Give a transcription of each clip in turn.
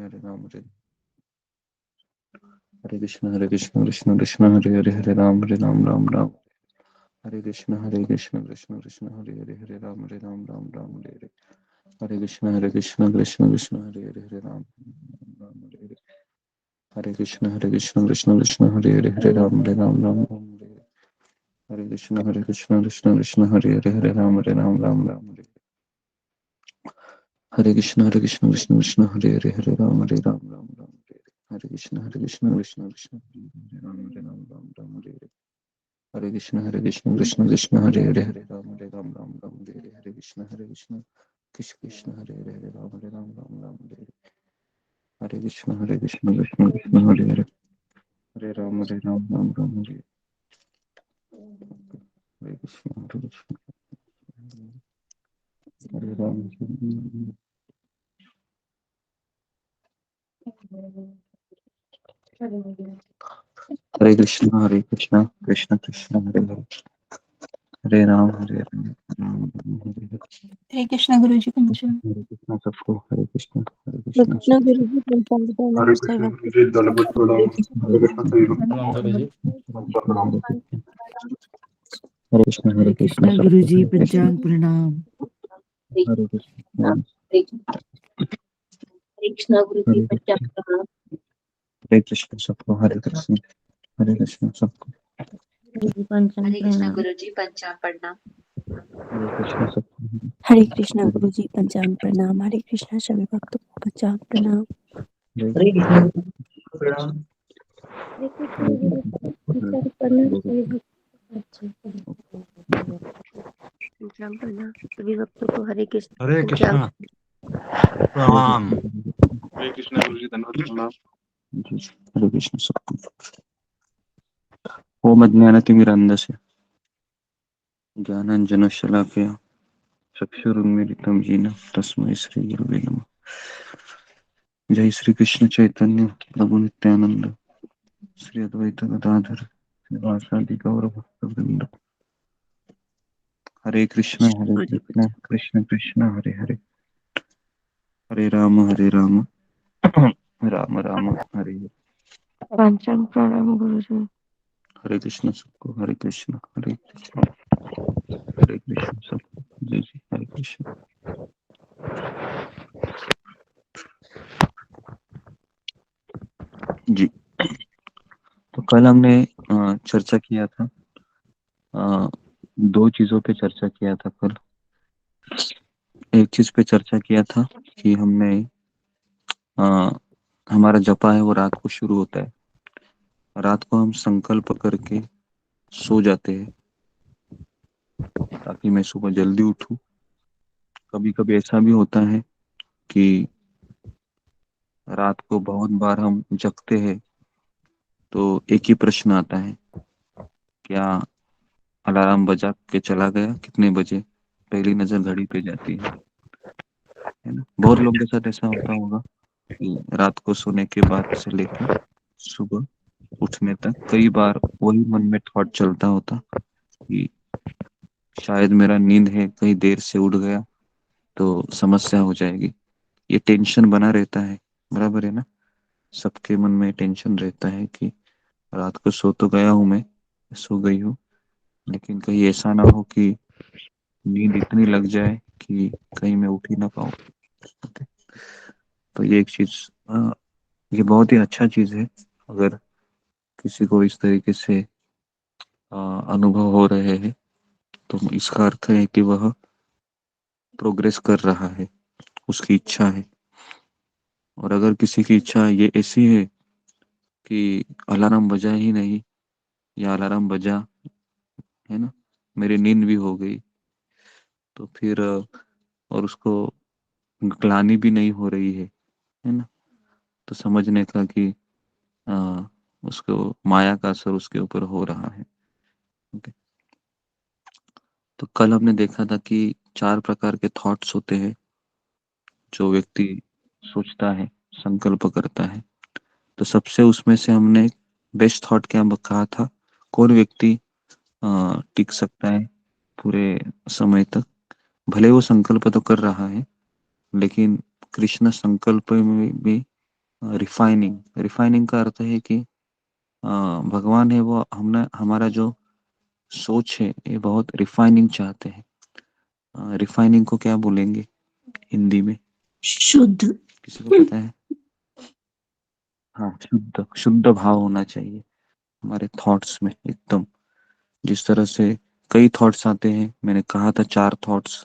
हरे राम हरे कृष्ण कृष्ण कृष्ण हरे हरे हरे राम राम राम हरे कृष्ण कृष्ण कृष्ण हरे राम राम राम हरे कृष्ण कृष्ण कृष्ण हरे हरे राम राम हरे कृष्ण कृष्ण कृष्ण हरे राम राम हरे कृष्ण कृष्ण कृष्ण हरे राम राम हरे कृष्ण कृष्ण कृष्ण हरे राम राम हरे कृष्ण कृष्ण कृष्ण राम हरे कृष्ण कृष्ण कृष्ण हरे राम हरे कृष्ण कृष्ण कृष्ण हरे राम हरे कृष्ण कृष्ण कृष्ण हरे राम हरे कृष्ण हरे राम हरे कृष्ण कृष्ण कृष्ण हरे हरे राम हरे हरे कृष्णा गुरु जी पंचांग। हरे कृष्ण सबको हरे कृष्ण कृष्ण गुरु जी पंचांग हरे बताना कृष्ण सर्व गुरु जी दंडवत प्रणाम। हरे कृष्ण सभी लोग प्रणाम। हरे कृष्णा गुरु जी पंचांग प्रणाम। हरे कृष्ण कृष्ण गुरु जी पंचांग प्रणाम। हरे कृष्ण सबको हरे कृष्ण सबको हरे कृष्ण गुरु जी पंचांग प्रणाम। हरे कृष्ण गुरु जी पंचांग प्रणाम। हरे कृष्ण सभी भक्तों को पंचांग प्रणाम। हरे कृष्ण प्रणाम। हरे कृष्ण गुरु जी पंचांग प्रणाम। सभी पंचांग प्रणाम सभी भक्तों को हरे कृष्ण हरे पंचांग। कृष्णा प्रणाम। हरे कृष्ण गुरु जी दंडवत प्रणाम। हरे कृष्ण सबको ओम अज्ञानतिमिरान्धस्य ज्ञानाञ्जनशलाकया चक्षुरुन्मीलितं येन तस्मै श्रीगुरवे नमः। जय श्री कृष्ण चैतन्य प्रभु नित्यानंद श्री अद्वैत गदाधर श्रीवासादि गौर भक्तवृंद। हरे कृष्ण कृष्ण कृष्ण हरे हरे हरे राम राम राम हरे हरे। पंचांग प्रणाम गुरु जी। हरे कृष्ण सबको हरे कृष्ण सबको जय जी हरे कृष्ण। जी तो कल हमने चर्चा किया था, दो चीजों पे चर्चा किया था कल। एक चीज पे चर्चा किया था कि हमने हमारा जपा है वो रात को शुरू होता है, रात को हम संकल्प करके सो जाते हैं ताकि मैं सुबह जल्दी उठूं। कभी कभी ऐसा भी होता है कि रात को बहुत बार हम जगते हैं तो एक ही प्रश्न आता है, क्या अलार्म बजा के चला गया, कितने बजे, पहली नजर घड़ी पे जाती है ना। बहुत लोगों के साथ ऐसा होता होगा कि रात को सोने के बाद से लेके सुबह उठने तक कई बार वही मन में थॉट चलता होता कि शायद मेरा नींद है, कहीं देर से उठ गया तो समस्या हो जाएगी। ये टेंशन बना रहता है, बराबर है ना। सबके मन में टेंशन रहता है कि रात को सो तो गया हूं मैं, सो गई हूँ, लेकिन कहीं ऐसा ना हो कि नींद इतनी लग जाए कि कहीं मैं उठ ही ना पाऊँ। तो ये एक चीज, ये बहुत ही अच्छा चीज है अगर किसी को इस तरीके से अनुभव हो रहे हैं तो इसका अर्थ है कि वह प्रोग्रेस कर रहा है, उसकी इच्छा है। और अगर किसी की इच्छा ये ऐसी है कि अलार्म बजा ही नहीं, या अलार्म बजा है ना, मेरी नींद भी हो गई, तो फिर और उसको ग्लानि भी नहीं हो रही है ना, तो समझने का कि आ, उसको माया का असर उसके ऊपर हो रहा है। ओके। तो कल हमने देखा था कि चार प्रकार के थॉट्स होते हैं जो व्यक्ति सोचता है, संकल्प करता है। तो सबसे उसमें से हमने बेस्ट थॉट क्या कहा था, कौन व्यक्ति टिक सकता है पूरे समय तक, भले वो संकल्प तो कर रहा है लेकिन कृष्ण संकल्प में भी रिफाइनिंग। रिफाइनिंग का अर्थ है कि भगवान है वो हमने हमारा जो सोच है ये बहुत रिफाइनिंग चाहते हैं। रिफाइनिंग को क्या बोलेंगे हिंदी में, शुद्ध। किसी को पता है? हाँ, शुद्ध शुद्ध भाव होना चाहिए हमारे थॉट्स में एकदम। जिस तरह से कई थॉट्स आते हैं, मैंने कहा था 4 थॉट्स।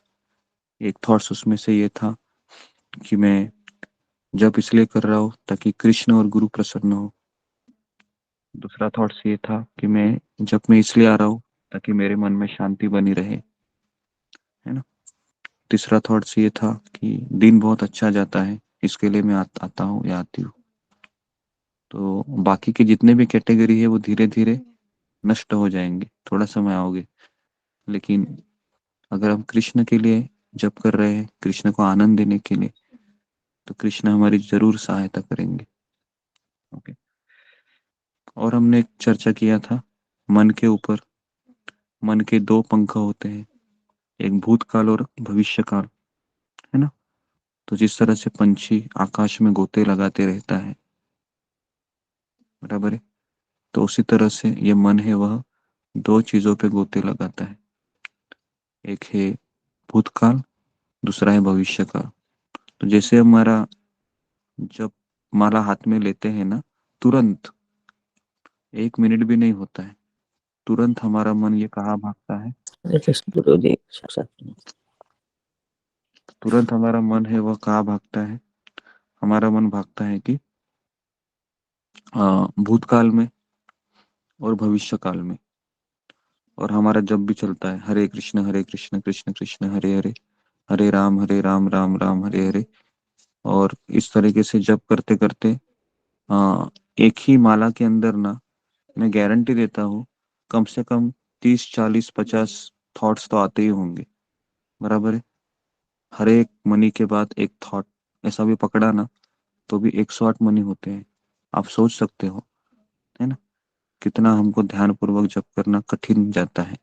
एक थॉट्स उसमें से ये था कि मैं जप इसलिए कर रहा हूँ ताकि कृष्ण और गुरु प्रसन्न हो। दूसरा थॉट्स ये था कि मैं जप में इसलिए आ रहा हूँ ताकि मेरे मन में शांति बनी रहे, है ना। तीसरा थॉट्स ये था कि दिन बहुत अच्छा जाता है, इसके लिए मैं आता हूँ या आती हूँ। तो बाकी के जितने भी कैटेगरी है वो धीरे धीरे नष्ट हो जाएंगे, थोड़ा समय आओगे। लेकिन अगर हम कृष्ण के लिए जप कर रहे हैं, कृष्ण को आनंद देने के लिए, तो कृष्ण हमारी जरूर सहायता करेंगे। ओके। और हमने एक चर्चा किया था मन के ऊपर। मन के 2 पंख होते हैं, एक भूतकाल और भविष्य काल, है ना। तो जिस तरह से पंछी आकाश में गोते लगाते रहता है, बराबर है, तो उसी तरह से ये मन है वह 2 चीजों पे गोते लगाता है। एक है भूतकाल, दूसरा है भविष्य काल। तो जैसे हमारा जब माला हाथ में लेते हैं ना, तुरंत 1 मिनट भी नहीं होता है, तुरंत हमारा मन ये कहाँ भागता है, हरे कृष्ण गुरु जी साक्षात। तुरंत हमारा मन है वह कहाँ भागता है, हमारा मन भागता है कि भूतकाल में और भविष्य काल में। और हमारा जब भी चलता है हरे कृष्ण कृष्ण कृष्ण हरे हरे, हरे राम राम राम हरे हरे। और इस तरीके से जब करते करते एक ही माला के अंदर ना, मैं गारंटी देता हूँ कम से कम 30 40 50 थॉट्स तो आते ही होंगे, बराबर है। हर एक मनी के बाद एक थॉट, ऐसा भी पकड़ा ना तो भी 108 मनी होते हैं। आप सोच सकते हो, है ना, कितना हमको ध्यान पूर्वक जप करना कठिन जाता है।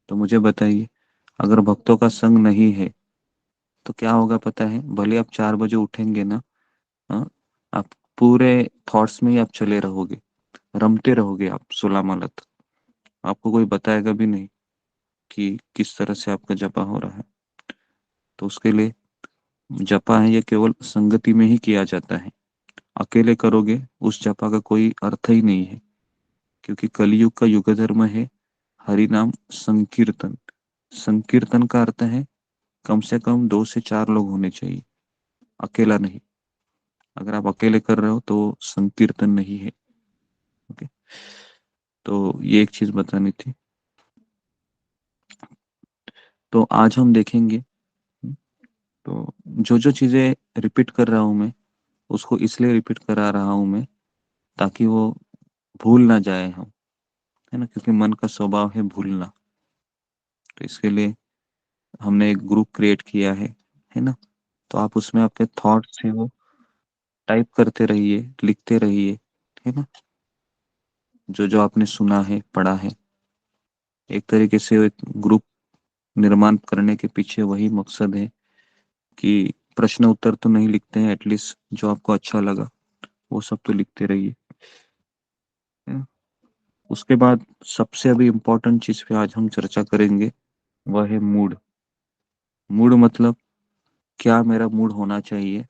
तो मुझे बताइए, अगर भक्तों का संग नहीं है तो क्या होगा पता है? भले आप 4 बजे उठेंगे ना, हाँ, आप पूरे थॉट्स में ही आप चले रहोगे, रमते रहोगे आप सुलामलत। आपको कोई बताएगा भी नहीं कि किस तरह से आपका जपा हो रहा है। तो उसके लिए जपा है ये केवल संगति में ही किया जाता है। अकेले करोगे उस जपा का कोई अर्थ ही नहीं है, क्योंकि कलयुग का युग धर्म है हरि नाम संकीर्तन। संकीर्तन का अर्थ है कम से कम 2 से 4 लोग होने चाहिए, अकेला नहीं। अगर आप अकेले कर रहे हो तो संकीर्तन नहीं है। ओके। तो ये एक चीज बतानी थी। तो आज हम देखेंगे, तो जो जो चीजें रिपीट कर रहा हूं मैं, उसको इसलिए रिपीट करा रहा हूं मैं ताकि वो भूल ना जाए हम, है ना, क्योंकि मन का स्वभाव है भूलना। तो इसके लिए हमने एक ग्रुप क्रिएट किया है ना। तो आप उसमें आपके थॉट्स हैं वो टाइप करते रहिए, लिखते रहिए, है ना, जो जो आपने सुना है पढ़ा है। एक तरीके से एक ग्रुप निर्माण करने के पीछे वही मकसद है कि प्रश्न उत्तर तो नहीं लिखते हैं, एटलीस्ट जो आपको अच्छा लगा वो सब तो लिखते रहिए, है ना? उसके बाद सबसे अभी इम्पोर्टेंट चीज पे आज हम चर्चा करेंगे, वह है मूड। मूड मतलब क्या मेरा मूड होना चाहिए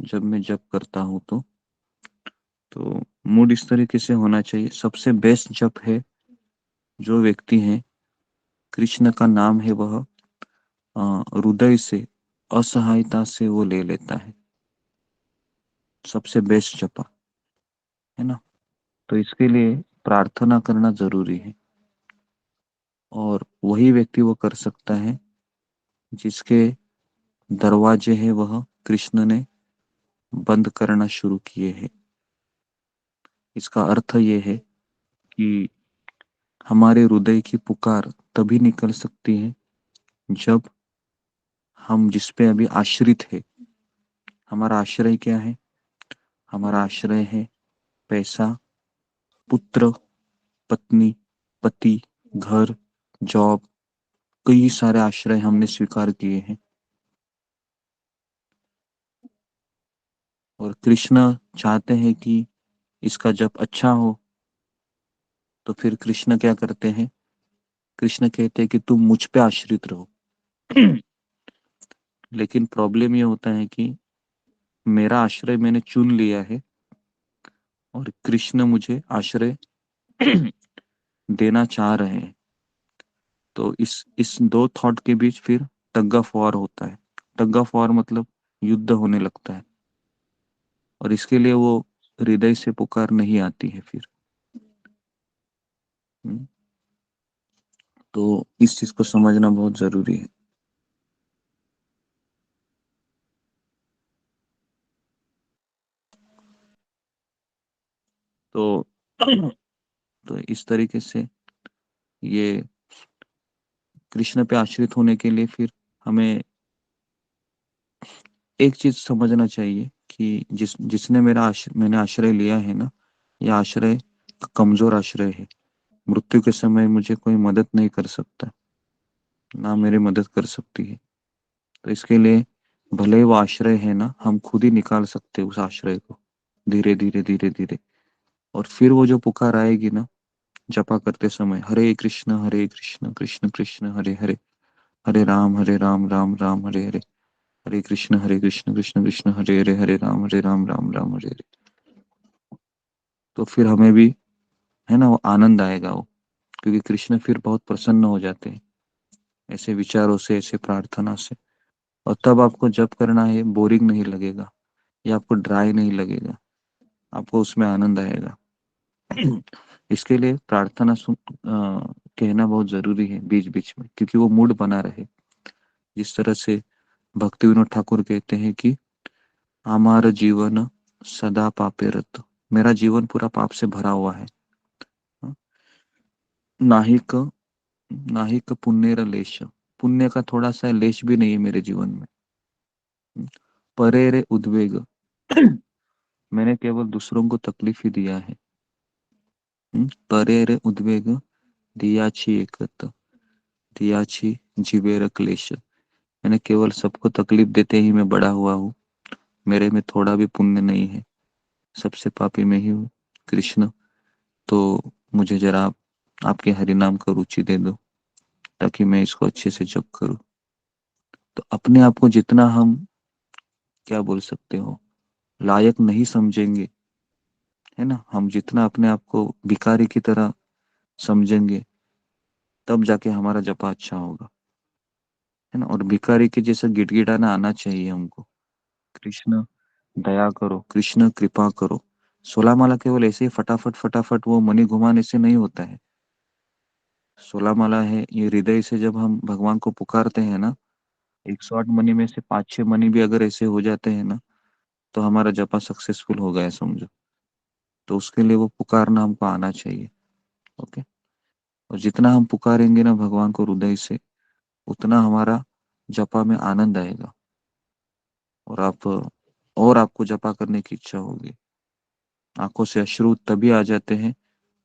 जब मैं जब करता हूँ तो मूड इस तरीके से होना चाहिए। सबसे बेस्ट जप है, जो व्यक्ति है कृष्ण का नाम है वह हृदय से असहायता से वो ले लेता है, सबसे बेस्ट जपा, है ना। तो इसके लिए प्रार्थना करना जरूरी है, और वही व्यक्ति वो कर सकता है जिसके दरवाजे हैं वह कृष्ण ने बंद करना शुरू किए हैं। इसका अर्थ ये है कि हमारे हृदय की पुकार तभी निकल सकती है जब हम जिस पे अभी आश्रित है, हमारा आश्रय क्या है? हमारा आश्रय है पैसा, पुत्र, पत्नी, पति, घर, जॉब, कई सारे आश्रय हमने स्वीकार किए हैं। और कृष्ण चाहते हैं कि इसका जप अच्छा हो, तो फिर कृष्ण क्या करते हैं? कृष्ण कहते हैं कि तुम मुझ पे आश्रित रहो। लेकिन प्रॉब्लम ये होता है कि मेरा आश्रय मैंने चुन लिया है और कृष्ण मुझे आश्रय देना चाह रहे हैं। तो इस दो थॉट के बीच फिर टग ऑफ वॉर होता है। टग ऑफ वॉर मतलब युद्ध होने लगता है, और इसके लिए वो हृदय से पुकार नहीं आती है फिर। हम्म, तो इस चीज को समझना बहुत जरूरी है। तो तो इस तरीके से ये कृष्ण पे आश्रित होने के लिए फिर हमें एक चीज समझना चाहिए कि जिसने मैंने आश्रय लिया है ना, यह आश्रय कमजोर आश्रय है। मृत्यु के समय मुझे कोई मदद नहीं कर सकता, ना मेरी मदद कर सकती है। तो इसके लिए भले ही वो आश्रय है ना, हम खुद ही निकाल सकते हैं उस आश्रय को, धीरे धीरे धीरे धीरे। और फिर वो जो पुकार आएगी ना, जपा करते समय, हरे कृष्ण कृष्ण कृष्ण हरे हरे, हरे राम राम राम हरे हरे, हरे कृष्ण कृष्ण कृष्ण हरे हरे राम राम राम हरे हरे। तो फिर हमें भी, है ना, वो आनंद आएगा वो, क्योंकि कृष्ण फिर बहुत प्रसन्न हो जाते हैं ऐसे विचारों से, ऐसे प्रार्थना से। और तब आपको जप करना है, बोरिंग नहीं लगेगा, या आपको ड्राई नहीं लगेगा, आपको उसमें आनंद आएगा। इसके लिए प्रार्थना कहना बहुत जरूरी है बीच बीच में, क्योंकि वो मूड बना रहे। जिस तरह से भक्ति विनोद ठाकुर कहते हैं कि हमारा जीवन सदा पापे रत, मेरा जीवन पूरा पाप से भरा हुआ है। नाहिक नाहिक पुण्य लेश, पुण्य का थोड़ा सा लेश भी नहीं है मेरे जीवन में। परे रे उद्वेग, मैंने केवल दूसरों को तकलीफ ही दिया है। परे रे उद्वेग दियाची एकत, दियाची जीवेर क्लेश, मैंने केवल सबको तकलीफ देते ही मैं बड़ा हुआ हूँ, मेरे में थोड़ा भी पुण्य नहीं है, सबसे पापी मैं ही हूँ। कृष्ण, तो मुझे जरा आपके हरि नाम का रुचि दे दो, ताकि मैं इसको अच्छे से जप करूं। तो अपने आप को जितना हम, क्या बोल सकते हो, लायक नहीं समझेंगे, है ना, हम जितना अपने आप को भिखारी की तरह समझेंगे, तब जाके हमारा जपा अच्छा होगा, है ना। और भिखारी के जैसा गिड़गिड़ाना आना चाहिए हमको। कृष्ण दया करो, कृष्ण कृपा करो। 16 माला केवल ऐसे ही फटाफट फटाफट वो मणि घुमाने से नहीं होता है। 16 माला है, ये हृदय से जब हम भगवान को पुकारते हैं ना, 108 मणि में से 5-6 मणि भी अगर ऐसे हो जाते हैं ना, तो हमारा जपा सक्सेसफुल हो गया समझो। तो उसके लिए वो पुकारना हमको आना चाहिए। ओके। और जितना हम पुकारेंगे ना भगवान को हृदय से, उतना हमारा जपा में आनंद आएगा, और आपको जपा करने की इच्छा होगी। आंखों से अश्रु तभी आ जाते हैं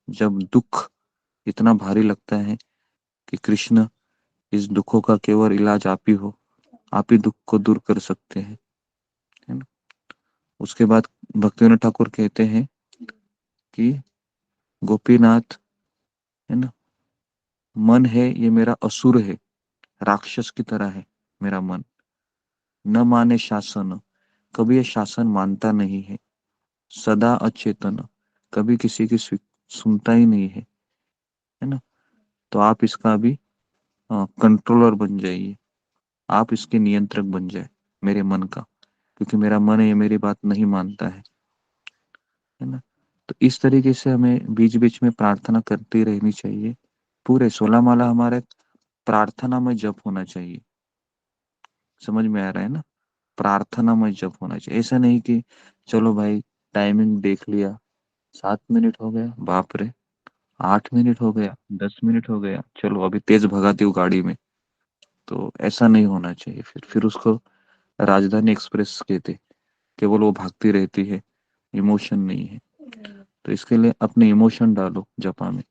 जब दुख इतना भारी लगता है कि कृष्ण, इस दुखों का केवल इलाज आप ही हो, आप ही दुख को दूर कर सकते हैं, है ना। उसके बाद भक्तिविनोद ठाकुर कहते हैं कि गोपीनाथ, है ना, मन है ये मेरा असुर है, राक्षस की तरह है मेरा मन, न माने शासन, कभी ये शासन मानता नहीं है, सदा अचेतन, कभी किसी की सुनता ही नहीं है ना। तो आप इसका भी कंट्रोलर बन जाइए, आप इसके नियंत्रक बन जाए मेरे मन का, क्योंकि मेरा मन ये मेरी बात नहीं मानता है ना। तो इस तरीके से हमें बीच बीच में प्रार्थना करती रहनी चाहिए। पूरे 16 माला हमारे प्रार्थना में जप होना चाहिए। समझ में आ रहा है ना? प्रार्थना में जप होना चाहिए। ऐसा नहीं कि चलो भाई टाइमिंग देख लिया, 7 मिनट हो गया, बाप रे, 8 मिनट हो गया, 10 मिनट हो गया, चलो अभी तेज भगाती हूँ गाड़ी में। तो ऐसा नहीं होना चाहिए। फिर उसको राजधानी एक्सप्रेस कहते, केवल वो भागती रहती है, इमोशन नहीं है। तो इसके लिए अपने इमोशन डालो जपा में।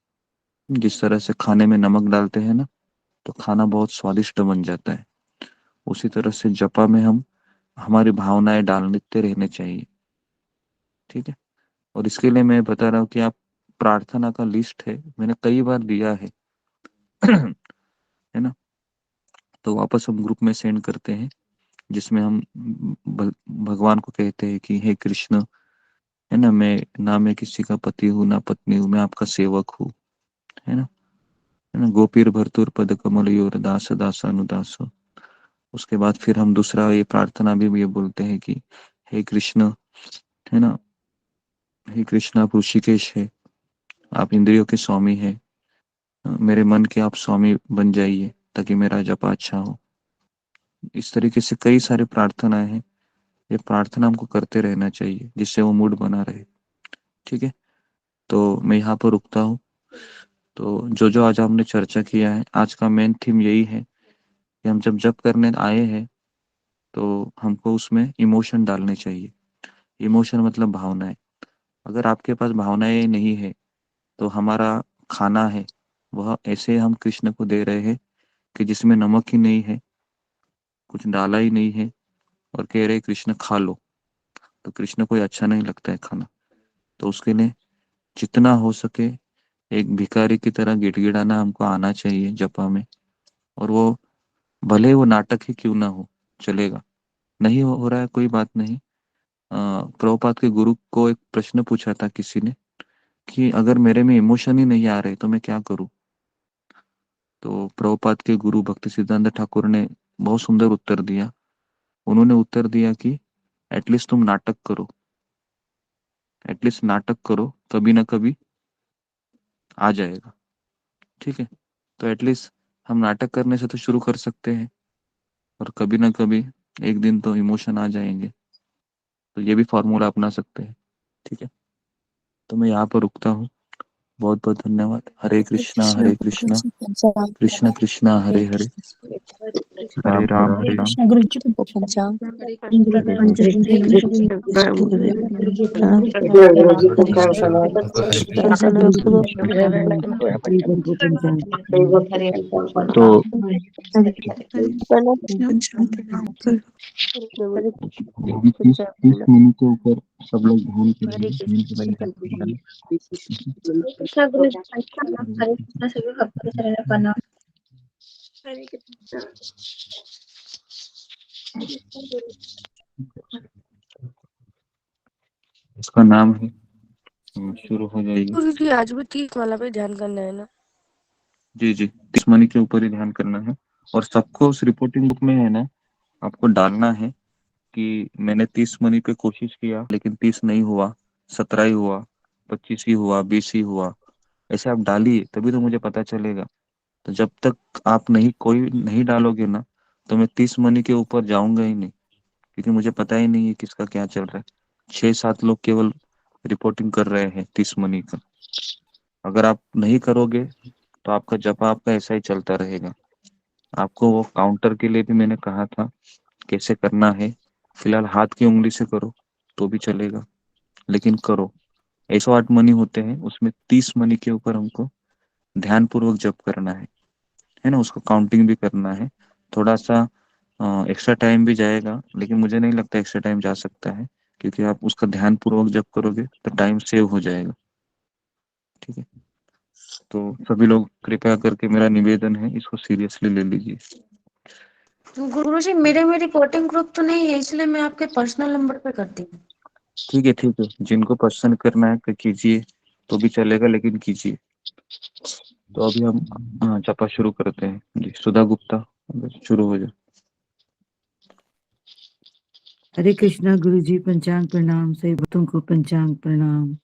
जिस तरह से खाने में नमक डालते हैं ना, तो खाना बहुत स्वादिष्ट बन जाता है, उसी तरह से जपा में हम हमारी भावनाएं डालते रहने चाहिए। ठीक है। और इसके लिए मैं बता रहा हूँ कि आप प्रार्थना का लिस्ट है, मैंने कई बार दिया है है ना, तो वापस हम ग्रुप में सेंड करते हैं, जिसमें हम भगवान को कहते हैं कि हे कृष्ण, है ना, मैं ना मैं किसी का पति हूँ ना पत्नी हूँ, मैं आपका सेवक हूँ, है ना, गोपीर भरतुर पद कमल योर दास दास अनुदास। उसके बाद फिर हम दूसरा ये प्रार्थना भी ये बोलते हैं कि हे कृष्ण, है ना, हे कृष्ण आप ऋषिकेश है, आप इंद्रियों के स्वामी है, मेरे मन के आप स्वामी बन जाइए ताकि मेरा जप अच्छा हो। इस तरीके से कई सारे प्रार्थनाएं हैं, ये प्रार्थना हमको करते रहना चाहिए जिससे वो मूड बना रहे। ठीक है, तो मैं यहाँ पर रुकता हूँ। तो जो जो आज हमने चर्चा किया है, आज का मेन थीम यही है कि हम जब जप करने आए हैं तो हमको उसमें इमोशन डालने चाहिए। इमोशन मतलब भावनाएं। अगर आपके पास भावनाएं नहीं है तो हमारा खाना है वह ऐसे हम कृष्ण को दे रहे हैं कि जिसमें नमक ही नहीं है, कुछ डाला ही नहीं है, और कह रहे कृष्ण खा लो। तो कृष्ण को ये अच्छा नहीं लगता है खाना। तो उसके लिए जितना हो सके एक भिखारी की तरह गिड़गिड़ाना हमको आना चाहिए जपा में। और वो भले वो नाटक ही क्यों ना हो, चलेगा। नहीं हो रहा है कोई बात नहीं। प्रभुपाद के गुरु को एक प्रश्न पूछा था किसी ने कि अगर मेरे में इमोशन ही नहीं आ रहे तो मैं क्या करूं। तो प्रभुपाद के गुरु भक्ति सिद्धांत ठाकुर ने बहुत सुंदर उत्तर दिया। उन्होंने उत्तर दिया कि एटलीस्ट तुम नाटक करो, एटलीस्ट नाटक करो, कभी ना कभी आ जाएगा। ठीक है, तो एटलीस्ट हम नाटक करने से तो शुरू कर सकते हैं, और कभी ना कभी एक दिन तो इमोशन आ जाएंगे। तो ये भी फॉर्मूला अपना सकते हैं। ठीक है, तो मैं यहाँ पर रुकता हूँ। बहुत बहुत धन्यवाद। हरे हरे कृष्णा कृष्णा हरे गुरु कृष्णा, जी पंचांग कृष्ण प्रणाम। कृष्णा हरे हरे हरे, हरे राम राम हरे हरे राम। राम। कृष्णा गुरु जी को पंचांग हरे कृष्णा गुरु जी प्रणाम। जय गुरु जी हरे पंचांग कृष्ण प्रणाम। दर्शन गुरु जी पूर्वक श्री गुरु गोविंद तो प्रणाम। तीस तीस मिनट के ऊपर सब लोग ध्यान करेंगे, ध्यान के बारे में करेंगे। कृष्णा गुरु जी हरे कृष्णा सभी भक्तों को चरण प्रणाम। हरे कृष्णा कृष्णा गुरु इसका नाम है, शुरू हो जाएगी। गुरु जी आज भी 30 माला पे ध्यान करना है ना? जी जी, 30 मनी के ऊपर ही ध्यान करना है। और सबको उस रिपोर्टिंग बुक में है ना, आपको डालना है कि मैंने 30 मनी पे कोशिश किया लेकिन 30 नहीं हुआ, 17 ही हुआ, 25 ही हुआ, 20 ही हुआ। ऐसे आप डालिए तभी तो मुझे पता चलेगा। तो जब तक आप नहीं कोई नहीं डालोगे ना, तो मैं 30 मनी के ऊपर जाऊंगा ही नहीं, क्योंकि मुझे पता ही नहीं है किसका क्या चल रहा है। 6-7 लोग केवल रिपोर्टिंग कर रहे हैं 30 मनी का। अगर आप नहीं करोगे तो आपका जपा आपका ऐसा ही चलता रहेगा। आपको वो काउंटर के लिए भी मैंने कहा था कैसे करना है। फिलहाल हाथ की उंगली से करो तो भी चलेगा, लेकिन करो। 108 मनी होते हैं, उसमें 30 मनी के ऊपर हमको ध्यान पूर्वक जप करना है ना, उसको काउंटिंग भी करना है। थोड़ा सा एक्स्ट्रा टाइम भी जाएगा, लेकिन मुझे नहीं लगता एक्स्ट्रा टाइम जा सकता है, क्योंकि आप उसका ध्यान पूर्वक जप करोगे तो टाइम सेव हो जाएगा। ठीक है, तो सभी लोग कृपया करके, मेरा निवेदन है, इसको सीरियसली ले लीजिए। गुरु जी मेरे में रिपोर्टिंग ग्रुप तो नहीं है, इसलिए मैं आपके पर्सनल नंबर पे करती हूँ। ठीक है ठीक है, जिनको पसंद करना है तो कीजिए, तो भी चलेगा, लेकिन कीजिए। तो अभी हम जपा शुरू करते हैं। जी सुधा गुप्ता, शुरू हो जाए। हरे कृष्णा गुरु जी पंचांग प्रणाम। सभी भक्तों को पंचांग प्रणाम।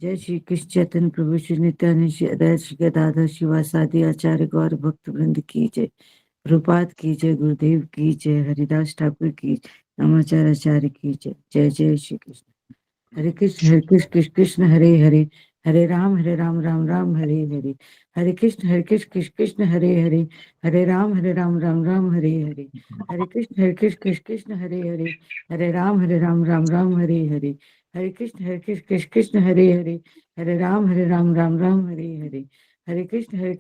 जय श्री कृष्ण चैतन्य प्रभु श्री नित्यानंद श्री अद्वैत श्री गदाधर शिवासादि आचार्य गौर भक्त वृंद की जय। प्रभुपाद की जय, गुरुदेव की जय, हरिदास ठाकुर की, नमाचार्य आचार्य की जय। जय जय श्री कृष्ण। हरे कृष्ण कृष्ण कृष्ण हरे हरे, हरे राम राम राम हरे हरे। हरे कृष्ण कृष्ण कृष्ण हरे हरे, हरे राम राम राम हरे हरे। हरे कृष्ण कृष्ण कृष्ण हरे हरे, हरे राम राम राम हरे हरे। हरे कृष्ण कृष्ण कृष्ण हरे हरे, हरे राम राम राम हरे हरे। हरे कृष्ण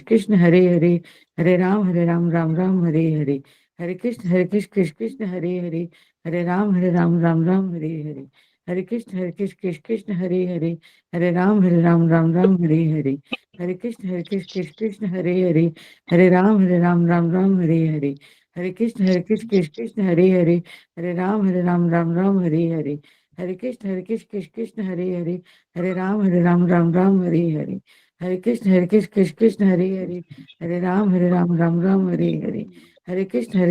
कृष्ण हरे हरे, हरे राम राम राम हरे हरे। हरे कृष्ण कृष्ण कृष्ण हरे हरे, हरे राम राम राम हरे हरे। हरे कृष्ण कृष्ण कृष्ण हरे हरे, हरे राम राम राम हरे हरे, हरे कृष्ण कृष्ण कृष्ण हरे हरे, हरे राम राम हरे हरे, हरे कृष्ण कृष्ण कृष्ण हरे हरे, हरे राम राम हरे हरे, हरे कृष्ण कृष्ण कृष्ण हरे हरे, हरे राम राम हरे हरे, हरे कृष्ण कृष्ण हरे हरे, हरे राम राम हरे हरे, हरे कृष्ण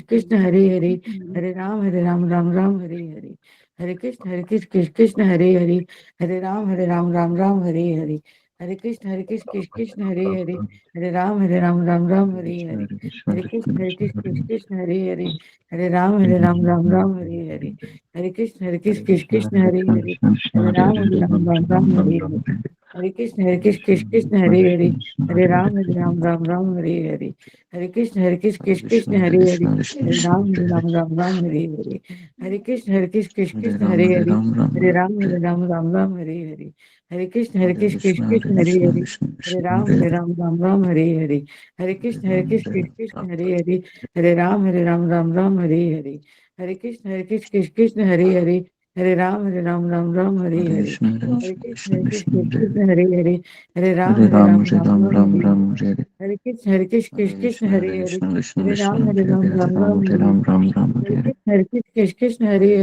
कृष्ण हरे हरे, हरे राम राम हरे हरे, हरे कृष्ण कृष्ण हरे हरे, हरे राम राम हरे हरे, हरे कृष्ण कृष्ण हरे हरे, हरे राम राम हरे हरे, हरे कृष्ण कृष्ण हरे हरे, हरे राम राम हरे हरे, हरे कृष्ण कृष्ण हरे हरे, हरे राम राम हरे हरे, हरे कृष्ण कृष्ण हरे हरे, हरे राम हरे हरे, हरे कृष्ण कृष्ण हरे हरे, हरे राम हरे हरे, हरे कृष्ण कृष्ण हरे हरे, हरे राम हरे हरे, हरे कृष्ण कृष्ण हरे हरे, हरे राम हरे हरे, हरे कृष्ण कृष्ण हरे हरे, हरे राम हरे हरे, हरे कृष्ण कृष्ण हरे हरे, हरे राम हरे हरे, हरे कृष्ण कृष्ण हरे हरे, हरे राम हरे राम हरे हरे, हरे हरे, हरे कृष्ण कृष्ण हरे हरे, कृष्ण हरे कृष्ण राम हरे हरे, हरे राम हरे राम हरे, राम हरे हरे हरे, कृष्ण कृष्ण हरे हरे,